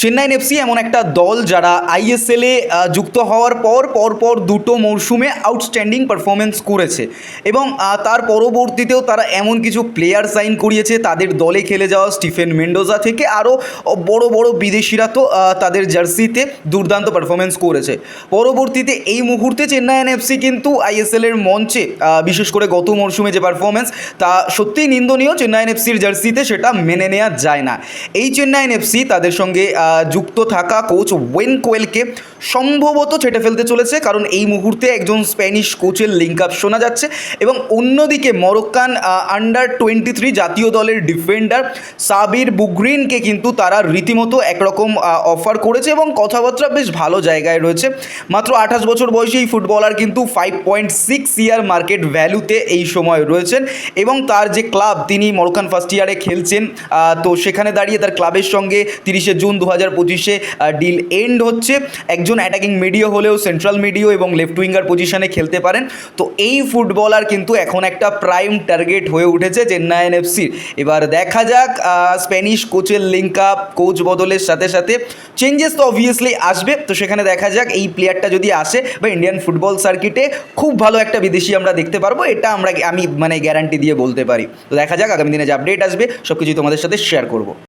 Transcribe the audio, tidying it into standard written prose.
Chennaiyin FC এমন একটা দল যারা আইএসএলে যুক্ত হওয়ার পর দুটো মরশুমে আউটস্ট্যান্ডিং পারফরমেন্স করেছে এবং তার পরবর্তীতেও তারা এমন কিছু প্লেয়ার সাইন করিয়েছে তাদের দলে খেলে যাওয়া স্টিফেন মেন্ডোজা থেকে আরও বড় বড় বিদেশিরা তো তাদের জার্সিতে দুর্দান্ত পারফরমেন্স করেছে। পরবর্তীতে এই মুহূর্তে চেন্নাইন এফসি কিন্তু আইএসএলের মঞ্চে বিশেষ করে গত মরশুমে যে পারফরমেন্স তা সত্যিই নিন্দনীয়। চেন্নাইন এফসির জার্সিতে সেটা মেনে নেওয়া যায় না। এই চেন্নাইন এফসি তাদের সঙ্গে যুক্ত থাকা কোচ ওয়েন কোয়েলকে সম্ভবত ছেটে ফেলতে চলেছে, কারণ এই মুহূর্তে একজন স্প্যানিশ কোচের লিঙ্ক আপ শোনা যাচ্ছে এবং অন্যদিকে মরক্কান আন্ডার-23 জাতীয় দলের ডিফেন্ডার সাবির বুগ্রিনকে কিন্তু তারা রীতিমতো একরকম অফার করেছে এবং কথাবার্তা বেশ ভালো জায়গায় রয়েছে। মাত্র 28 বছর বয়সী এই ফুটবলার কিন্তু 5.6 ইয়ার মার্কেট ভ্যালুতে এই সময় রয়েছেন এবং তার যে ক্লাব তিনি মরক্কান ফার্স্ট ইয়ারে খেলছেন, তো সেখানে দাঁড়িয়ে তার ক্লাবের সঙ্গে 30 জুন 2025 ডিল এন্ড হচ্ছে। একজন অ্যাটাকিং মিডিও হলেও সেন্ট্রাল মিডিও এবং লেফট উইঙ্গার পজিশনে খেলতে পারেন। তো এই ফুটবলার কিন্তু এখন একটা প্রাইম টার্গেট হয়ে উঠেছে চেন্নাইন এফসির। এবার দেখা যাক স্প্যানিশ কোচের লিঙ্ক আপ, কোচ বদলের সাথে সাথে চেঞ্জেস তো অবভিয়াসলি আসবে। তো সেখানে দেখা যাক এই প্লেয়ারটা যদি আসে বা ইন্ডিয়ান ফুটবল সার্কিটে খুব ভালো একটা বিদেশি আমরা দেখতে পারবো, এটা আমি গ্যারান্টি দিয়ে বলতে পারি। তো দেখা যাক আগামী দিনে যে আপডেট আসবে সব কিছুই তোমাদের সাথে শেয়ার করবো।